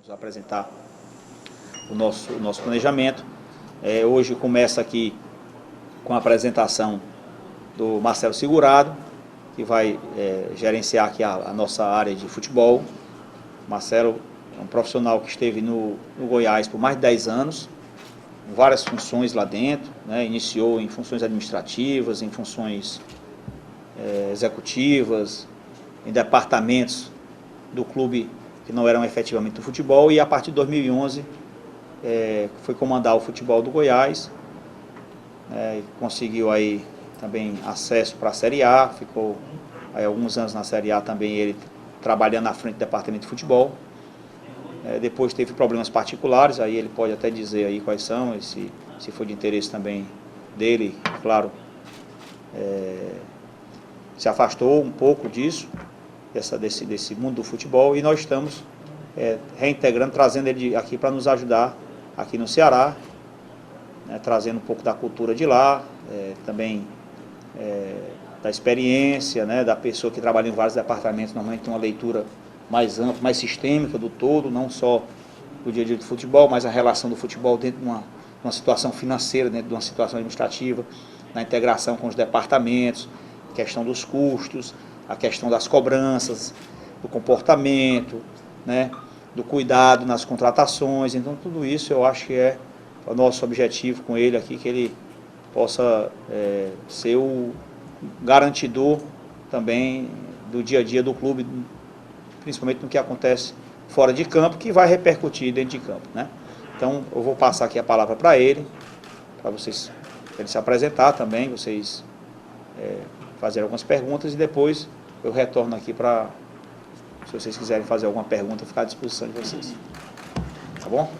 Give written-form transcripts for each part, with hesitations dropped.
Vamos apresentar o nosso planejamento. Hoje começa aqui com a apresentação do Marcelo Segurado, que vai gerenciar aqui a nossa área de futebol. Marcelo é um profissional que esteve no Goiás por mais de 10 anos, em várias funções lá dentro, né? Iniciou em funções administrativas, em funções executivas, em departamentos do clube que não eram efetivamente do futebol, e a partir de 2011 foi comandar o futebol do Goiás, conseguiu aí também acesso para a Série A, ficou aí alguns anos na Série A também, ele trabalhando à frente do departamento de futebol. Depois teve problemas particulares, aí ele pode até dizer aí quais são, e se for de interesse também dele, claro, se afastou um pouco disso, desse mundo do futebol, e nós estamos reintegrando, trazendo ele aqui para nos ajudar aqui no Ceará, trazendo um pouco da cultura de lá, também da experiência, da pessoa que trabalha em vários departamentos, normalmente tem uma leitura mais ampla, mais sistêmica do todo, não só do dia a dia do futebol, mas a relação do futebol dentro de uma situação financeira, dentro de uma situação administrativa, na integração com os departamentos, questão dos custos, a questão das cobranças, do comportamento, do cuidado nas contratações. Então, tudo isso eu acho que é o nosso objetivo com ele aqui, que ele possa ser o garantidor também do dia a dia do clube, principalmente no que acontece fora de campo, que vai repercutir dentro de campo, Então, eu vou passar aqui a palavra para ele se apresentar também, vocês fazerem algumas perguntas, e depois eu retorno aqui para, se vocês quiserem fazer alguma pergunta, ficar à disposição de vocês. Tá bom?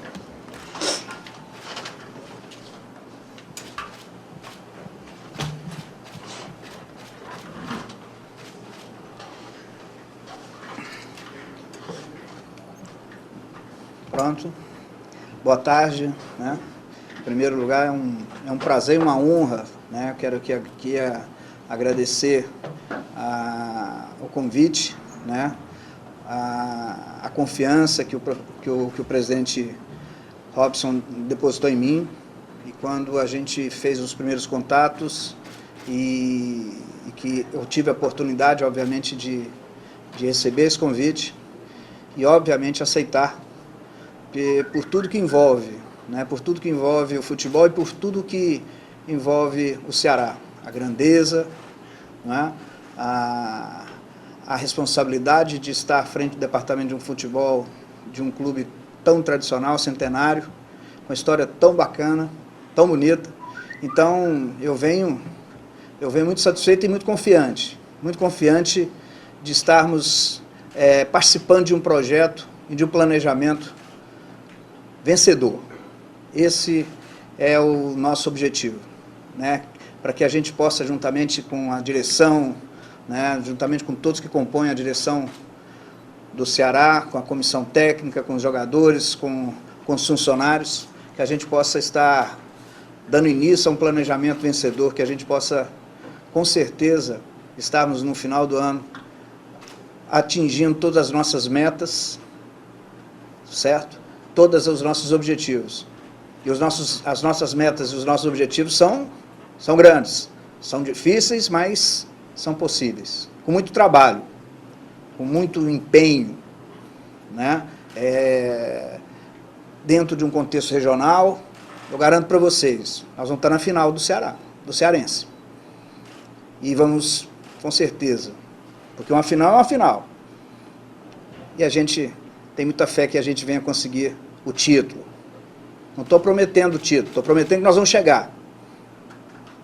Pronto. Boa tarde. Em primeiro lugar, é um prazer e uma honra. Eu quero aqui agradecer o convite, a confiança que o presidente Robson depositou em mim, e quando a gente fez os primeiros contatos e que eu tive a oportunidade, obviamente, de receber esse convite e, obviamente, aceitar por tudo que envolve, por tudo que envolve o futebol e por tudo que envolve o Ceará, a grandeza, a responsabilidade de estar à frente do departamento de um futebol, de um clube tão tradicional, centenário, com uma história tão bacana, tão bonita. Então, eu venho muito satisfeito e muito confiante de estarmos participando de um projeto e de um planejamento vencedor. Esse é o nosso objetivo, para que a gente possa, juntamente com a direção, juntamente com todos que compõem a direção do Ceará, com a comissão técnica, com os jogadores, com os funcionários, que a gente possa estar dando início a um planejamento vencedor, que a gente possa, com certeza, estarmos no final do ano atingindo todas as nossas metas, certo? Todos os nossos objetivos. E as nossas metas e os nossos objetivos são grandes, são difíceis, mas são possíveis. Com muito trabalho, com muito empenho, dentro de um contexto regional, eu garanto para vocês, nós vamos estar na final do Ceará, do cearense. E vamos, com certeza, porque uma final é uma final. E a gente tem muita fé que a gente venha conseguir o título. Não estou prometendo o título, estou prometendo que nós vamos chegar.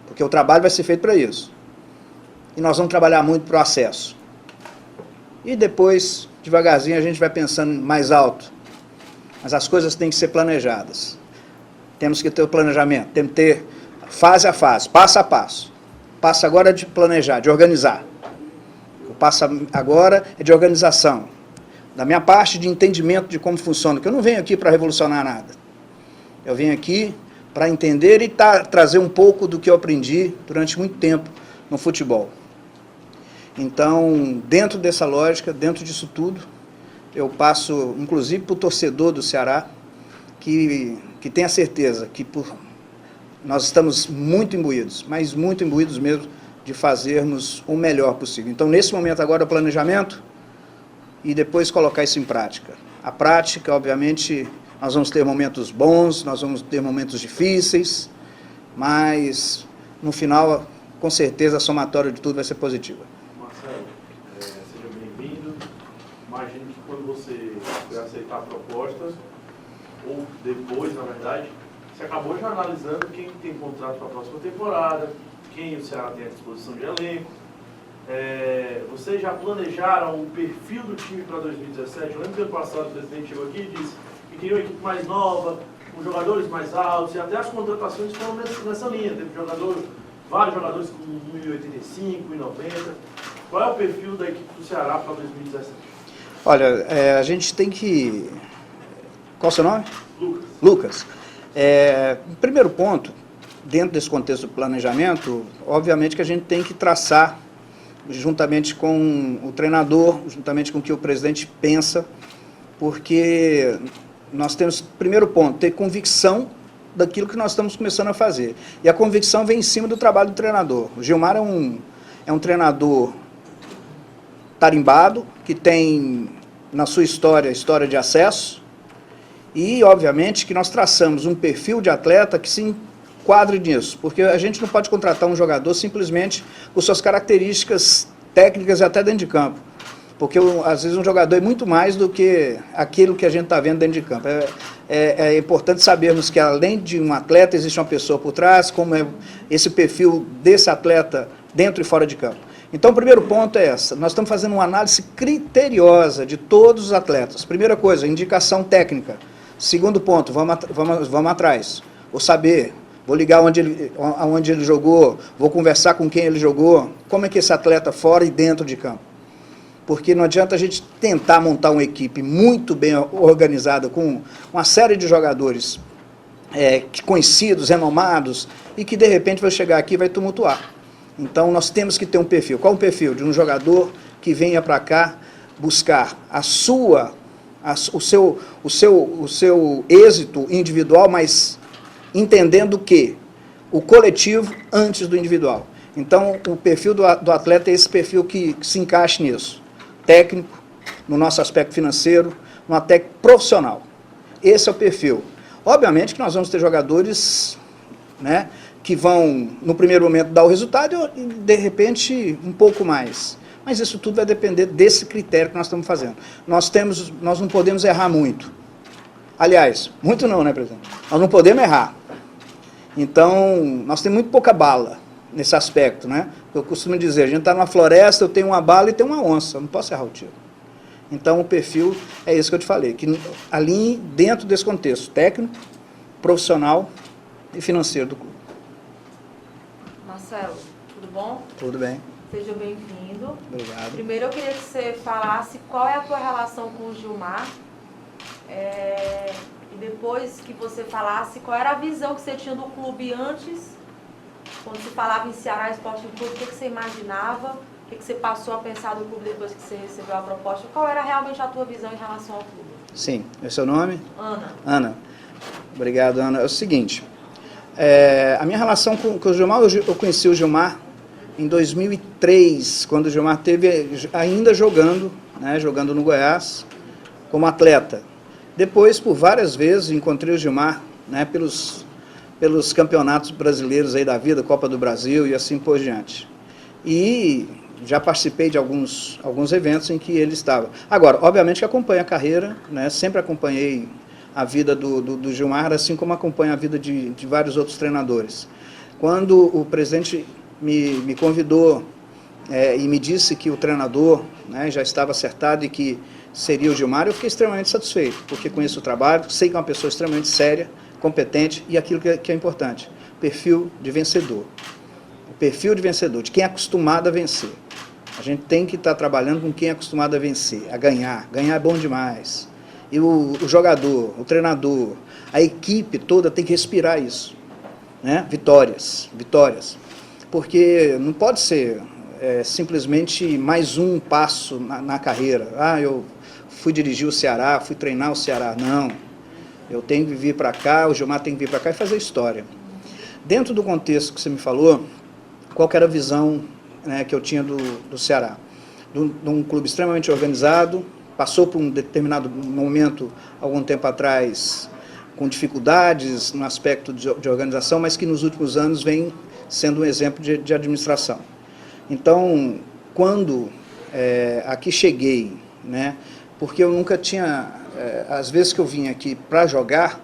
Porque o trabalho vai ser feito para isso. E nós vamos trabalhar muito para o acesso. E depois, devagarzinho, a gente vai pensando mais alto. Mas as coisas têm que ser planejadas. Temos que ter o planejamento, temos que ter fase a fase, passo a passo. O passo agora é de planejar, de organizar. O passo agora é de organização. Da minha parte, de entendimento de como funciona, porque eu não venho aqui para revolucionar nada. Eu venho aqui para entender e trazer um pouco do que eu aprendi durante muito tempo no futebol. Então, dentro dessa lógica, dentro disso tudo, eu passo, inclusive, para o torcedor do Ceará, que tenha certeza que nós estamos muito imbuídos, mas muito imbuídos mesmo, de fazermos o melhor possível. Então, nesse momento agora, o planejamento e depois colocar isso em prática. A prática, obviamente, nós vamos ter momentos bons, nós vamos ter momentos difíceis, mas, no final, com certeza, a somatória de tudo vai ser positiva. Marcelo, seja bem-vindo. Imagino que quando você foi aceitar a proposta, ou depois, na verdade, você acabou já analisando quem tem contrato para a próxima temporada, quem o Ceará tem à disposição de elenco. Vocês já planejaram o perfil do time para 2017? Eu lembro que ano passado o presidente chegou aqui e disse que queria uma equipe mais nova, com jogadores mais altos, e até as contratações foram nessa linha. Teve vários jogadores com 1,85, 1,90. Qual é o perfil da equipe do Ceará para 2017? Olha, a gente tem que... Qual é o seu nome? Lucas. Lucas. Primeiro ponto, dentro desse contexto do planejamento, obviamente que a gente tem que traçar, juntamente com o treinador, juntamente com o que o presidente pensa, porque nós temos, primeiro ponto, ter convicção daquilo que nós estamos começando a fazer. E a convicção vem em cima do trabalho do treinador. O Gilmar é um treinador tarimbado, que tem na sua história de acesso, e, obviamente, que nós traçamos um perfil de atleta que se enquadre nisso, porque a gente não pode contratar um jogador simplesmente por suas características técnicas e até dentro de campo, porque às vezes um jogador é muito mais do que aquilo que a gente está vendo dentro de campo. É importante sabermos que além de um atleta existe uma pessoa por trás, como é esse perfil desse atleta dentro e fora de campo. Então o primeiro ponto é essa, nós estamos fazendo uma análise criteriosa de todos os atletas. Primeira coisa, indicação técnica. Segundo ponto, vamos atrás, vou saber, vou ligar aonde ele jogou, vou conversar com quem ele jogou, como é que esse atleta fora e dentro de campo. Porque não adianta a gente tentar montar uma equipe muito bem organizada, com uma série de jogadores conhecidos, renomados, e que de repente vai chegar aqui e vai tumultuar. Então nós temos que ter um perfil. Qual o perfil? De um jogador que venha para cá buscar o seu êxito individual, mas entendendo que o coletivo antes do individual. Então, o perfil do atleta é esse perfil que se encaixa nisso. Técnico, no nosso aspecto financeiro, no aspecto profissional. Esse é o perfil. Obviamente que nós vamos ter jogadores, né, que vão, no primeiro momento, dar o resultado e, de repente, um pouco mais. Mas isso tudo vai depender desse critério que nós estamos fazendo. Nós não podemos errar muito. Aliás, muito não, né, presidente? Nós não podemos errar. Então, nós temos muito pouca bala nesse aspecto, né? Eu costumo dizer, a gente está numa floresta, eu tenho uma bala e tenho uma onça, eu não posso errar o tiro. Então, o perfil é esse que eu te falei, que alinhe dentro desse contexto técnico, profissional e financeiro do clube. Marcelo, tudo bom? Tudo bem. Seja bem-vindo. Obrigado. Primeiro eu queria que você falasse qual é a tua relação com o Gilmar, e depois que você falasse qual era a visão que você tinha do clube antes, quando se falava em Ceará Sporting Clube, o que você imaginava, o que você passou a pensar do clube depois que você recebeu a proposta, qual era realmente a tua visão em relação ao clube? Sim, é seu nome? Ana. Ana. Obrigado, Ana. É o seguinte, a minha relação com o Gilmar, eu conheci o Gilmar em 2003, quando o Gilmar esteve ainda jogando, né, jogando no Goiás, como atleta. Depois, por várias vezes, encontrei o Gilmar, né, pelos campeonatos brasileiros aí da vida, Copa do Brasil e assim por diante. E já participei de alguns eventos em que ele estava. Agora, obviamente que acompanho a carreira, né, sempre acompanhei a vida do Gilmar, assim como acompanho a vida de vários outros treinadores. Quando o presidente me convidou e me disse que o treinador, né, já estava acertado e que seria o Gilmar, eu fiquei extremamente satisfeito, porque conheço o trabalho, sei que é uma pessoa extremamente séria, competente e aquilo que é importante, perfil de vencedor. O perfil de vencedor, de quem é acostumado a vencer. A gente tem que estar trabalhando com quem é acostumado a vencer, a ganhar. Ganhar é bom demais. E o jogador, o treinador, a equipe toda tem que respirar isso, né? Vitórias. Porque não pode ser simplesmente mais um passo na carreira. Eu fui dirigir o Ceará, fui treinar o Ceará, não. Eu tenho que vir para cá, o Gilmar tem que vir para cá e fazer história. Dentro do contexto que você me falou, qual que era a visão, né, que eu tinha do Ceará? De um clube extremamente organizado, passou por um determinado momento, algum tempo atrás, com dificuldades no aspecto de organização, mas que nos últimos anos vem sendo um exemplo de administração. Então, quando aqui cheguei, né, porque eu nunca tinha, às vezes que eu vim aqui para jogar,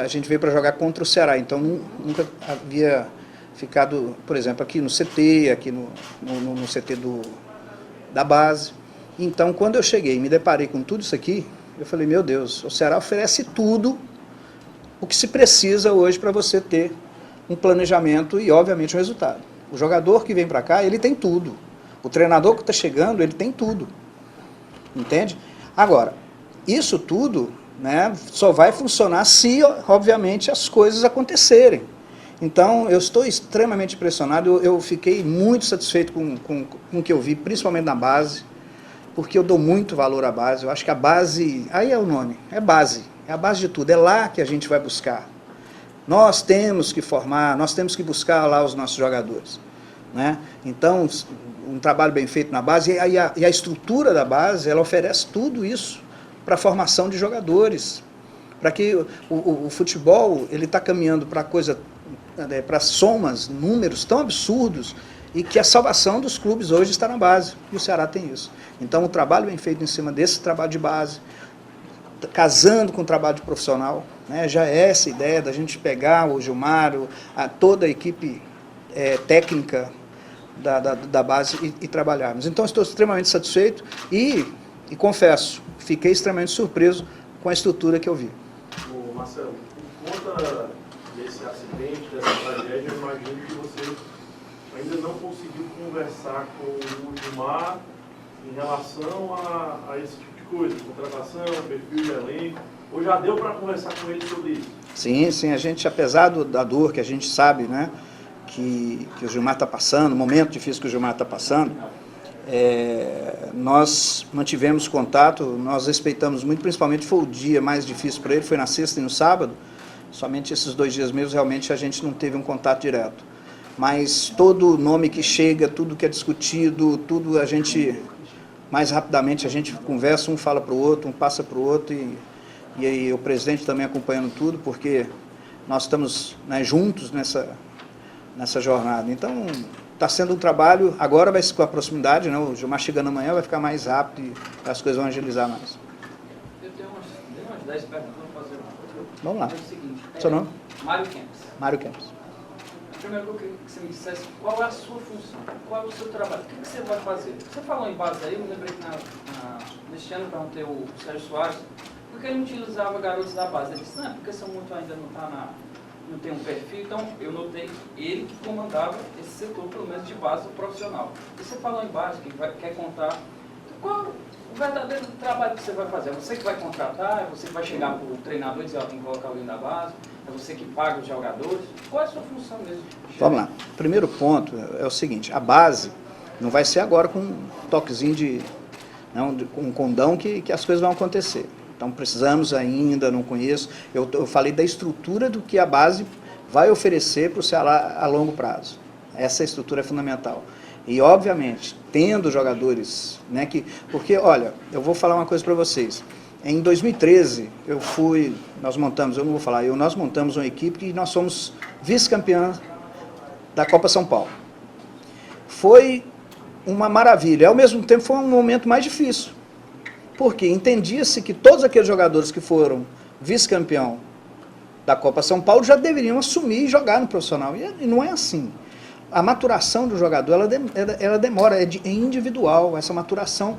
a gente veio para jogar contra o Ceará, então nunca havia ficado, por exemplo, aqui no CT, aqui no CT da base. Então, quando eu cheguei e me deparei com tudo isso aqui, eu falei, meu Deus, o Ceará oferece tudo o que se precisa hoje para você ter um planejamento e, obviamente, um resultado. O jogador que vem para cá, ele tem tudo. O treinador que está chegando, ele tem tudo. Entende? Agora, isso tudo, né, só vai funcionar se, obviamente, as coisas acontecerem. Então, eu estou extremamente impressionado, eu fiquei muito satisfeito com o que eu vi, principalmente na base, porque eu dou muito valor à base. Eu acho que a base, aí é o nome, é base, é a base de tudo, é lá que a gente vai buscar. Nós temos que formar, nós temos que buscar lá os nossos jogadores, né? Então, um trabalho bem feito na base, e a estrutura da base, ela oferece tudo isso para a formação de jogadores, para que o futebol, ele está caminhando para para somas, números tão absurdos, e que a salvação dos clubes hoje está na base, e o Ceará tem isso. Então, o trabalho bem feito em cima desse trabalho de base, casando com o trabalho de profissional, né, já é essa ideia da gente pegar o Gilmar, toda a equipe técnica da base e trabalharmos. Então, estou extremamente satisfeito e confesso, fiquei extremamente surpreso com a estrutura que eu vi. Marcelo, por conta desse acidente, dessa tragédia, eu imagino que você ainda não conseguiu conversar com o Gilmar em relação a esse tipo de coisa, contratação, perfil de elenco, ou já deu para conversar com ele sobre isso? Sim, a gente, apesar da dor que a gente sabe, né, que o Gilmar está passando, o momento difícil que o Gilmar está passando, nós mantivemos contato, nós respeitamos muito, principalmente foi o dia mais difícil para ele, foi na sexta e no sábado, somente esses 2 dias mesmo realmente a gente não teve um contato direto. Mas todo nome que chega, tudo que é discutido, tudo a gente, mais rapidamente a gente conversa, um fala para o outro, um passa para o outro, e aí o presidente também acompanhando tudo, porque nós estamos, né, juntos nessa jornada. Então, está sendo um trabalho, agora vai ser com a proximidade, né, o Gilmar chegando amanhã vai ficar mais rápido e as coisas vão agilizar mais. Eu tenho umas 10 perguntas, vou fazer uma. Vamos lá. É o seguinte, Seu nome? Mário Kempis. Mário Kempis. Primeiro eu queria que você me dissesse qual é a sua função, qual é o seu trabalho, o que você vai fazer. Você falou em base aí, eu me lembrei que neste ano eu perguntei o Sérgio Soares, por que ele não utilizava garotos da base? Ele disse, não, porque São Muito ainda não tem um perfil, então eu notei ele que comandava esse setor, pelo menos de base profissional. E você falou em base, que quer contar, qual o verdadeiro trabalho que você vai fazer? É você que vai contratar, é você que vai chegar para o treinador e dizer, tem que colocar alguém da base, é você que paga os jogadores? Qual é a sua função mesmo? Vamos lá. Primeiro ponto é o seguinte, a base não vai ser agora com um toquezinho com um condão que as coisas vão acontecer. Então precisamos ainda, não conheço, eu falei da estrutura do que a base vai oferecer para o Ceará a longo prazo. Essa estrutura é fundamental. E, obviamente, tendo jogadores, né, porque, olha, eu vou falar uma coisa para vocês. Em 2013, nós montamos uma equipe que nós somos vice-campeãs da Copa São Paulo. Foi uma maravilha. Ao mesmo tempo, foi um momento mais difícil. Porque entendia-se que todos aqueles jogadores que foram vice-campeão da Copa São Paulo já deveriam assumir e jogar no profissional. E não é assim. A maturação do jogador, ela demora, é individual. Essa maturação,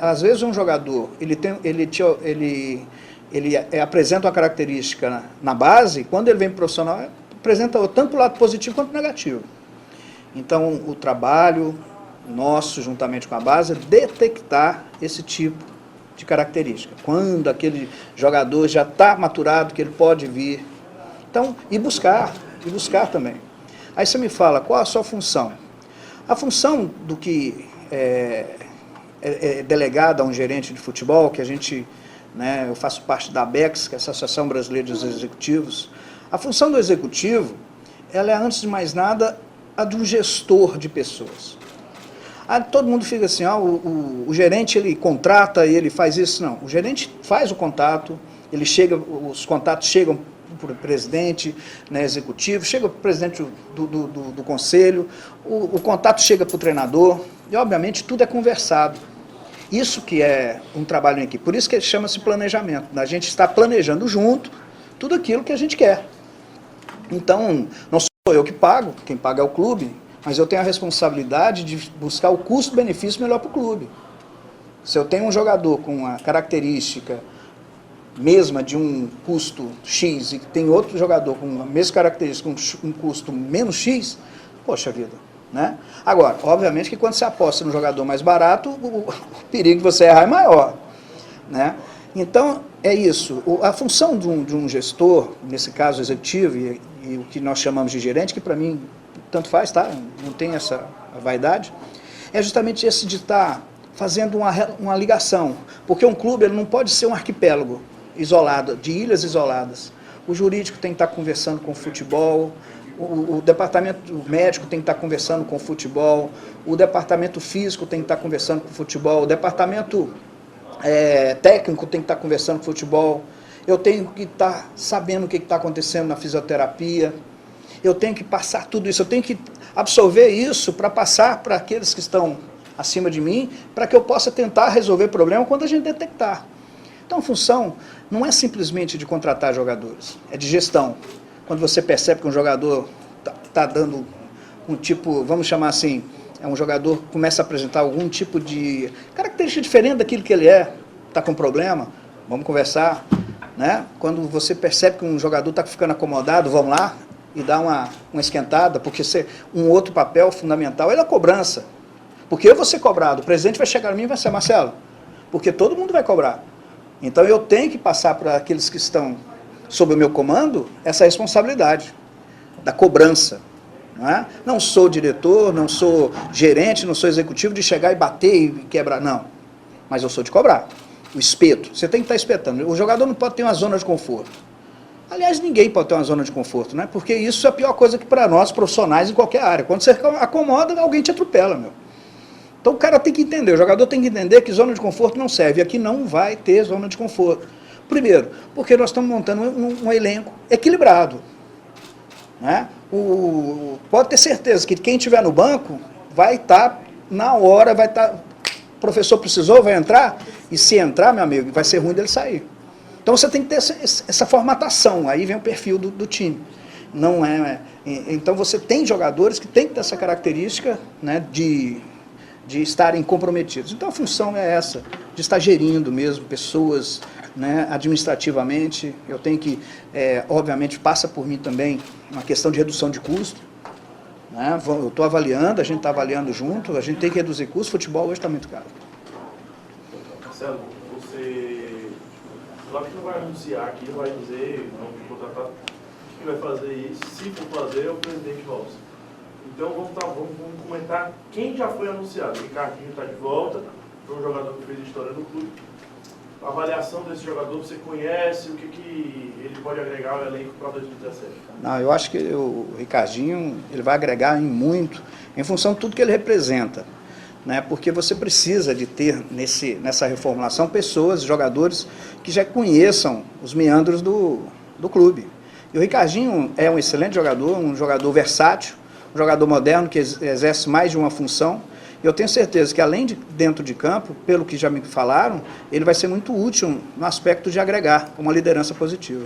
às vezes um jogador, ele apresenta uma característica na base, quando ele vem para o profissional, apresenta tanto o lado positivo quanto o negativo. Então, o trabalho nosso, juntamente com a base, é detectar esse tipo de característica. Quando aquele jogador já está maturado, que ele pode vir. Então, e buscar também. Aí você me fala, qual a sua função? A função do que é delegada a um gerente de futebol, que a gente, né, eu faço parte da ABEX, que é a Associação Brasileira dos Executivos. A função do executivo, ela é, antes de mais nada, a de um gestor de pessoas. Todo mundo fica assim, o gerente ele contrata e ele faz isso. Não, o gerente faz o contato, os contatos chegam para o presidente, né, executivo, chega para o presidente do conselho, o contato chega para o treinador, e obviamente tudo é conversado. Isso que é um trabalho em equipe, por isso que chama-se planejamento. A gente está planejando junto tudo aquilo que a gente quer. Então, não sou eu que pago, quem paga é o clube, mas eu tenho a responsabilidade de buscar o custo-benefício melhor para o clube. Se eu tenho um jogador com a característica mesma de um custo X e tem outro jogador com a mesma característica, com um custo menos X, poxa vida, né? Agora, obviamente que quando você aposta no jogador mais barato, o perigo de você errar é maior, né? Então, é isso. A função de um gestor, nesse caso executivo, e o que nós chamamos de gerente, que para mim tanto faz, tá? Não tem essa vaidade, é justamente esse de estar fazendo uma ligação, porque um clube ele não pode ser um arquipélago isolado, de ilhas isoladas. O jurídico tem que estar conversando com o futebol, o departamento médico tem que estar conversando com o futebol, o departamento físico tem que estar conversando com o futebol, o departamento técnico tem que estar conversando com o futebol, eu tenho que estar sabendo o que está acontecendo na fisioterapia, eu tenho que passar tudo isso, eu tenho que absorver isso para passar para aqueles que estão acima de mim, para que eu possa tentar resolver o problema quando a gente detectar. Então, a função não é simplesmente de contratar jogadores, é de gestão. Quando você percebe que um jogador está dando um tipo, vamos chamar assim, um jogador que começa a apresentar algum tipo de característica diferente daquilo que ele está com problema, vamos conversar, né? Quando você percebe que um jogador está ficando acomodado, vamos lá e dar uma esquentada, porque um outro papel fundamental é a cobrança. Porque eu vou ser cobrado, o presidente vai chegar a mim e vai ser, Marcelo, porque todo mundo vai cobrar. Então eu tenho que passar para aqueles que estão sob o meu comando essa responsabilidade da cobrança. Não é? Não sou diretor, não sou gerente, não sou executivo de chegar e bater e quebrar, não. Mas eu sou de cobrar. O espeto, você tem que estar espetando. O jogador não pode ter uma zona de conforto. Aliás, ninguém pode ter uma zona de conforto, né? Porque isso é a pior coisa que para nós, profissionais, em qualquer área. Quando você acomoda, alguém te atropela, meu. Então o cara tem que entender, o jogador tem que entender que zona de conforto não serve. Aqui não vai ter zona de conforto. Primeiro, porque nós estamos montando um elenco equilibrado. Né? Pode ter certeza que quem estiver no banco vai estar na hora, vai estar... O professor precisou, vai entrar, e se entrar, meu amigo, vai ser ruim dele sair. Então você tem que ter essa formatação, aí vem o perfil do time. Não é, então você tem jogadores que têm que ter essa característica, né, de estarem comprometidos. Então a função é essa, de estar gerindo mesmo pessoas, né, administrativamente. Eu tenho que, obviamente, passa por mim também uma questão de redução de custo. Né? Eu estou avaliando, a gente está avaliando junto, a gente tem que reduzir custo, futebol hoje está muito caro. Marcelo, você, claro que não vai anunciar aqui, vai dizer, vamos contratar, que vai fazer isso, se for fazer, é o presidente Robson. Então vamos comentar quem já foi anunciado. O Ricardinho está de volta, foi um jogador que fez história no clube. A avaliação desse jogador, você conhece, o que ele pode agregar ao elenco para 2017? Não, eu acho que o Ricardinho ele vai agregar em muito, em função de tudo que ele representa. Né? Porque você precisa de ter nessa reformulação pessoas, jogadores que já conheçam os meandros do clube. E o Ricardinho é um excelente jogador, um jogador versátil, um jogador moderno que exerce mais de uma função. Eu tenho certeza que, além de dentro de campo, pelo que já me falaram, ele vai ser muito útil no aspecto de agregar uma liderança positiva.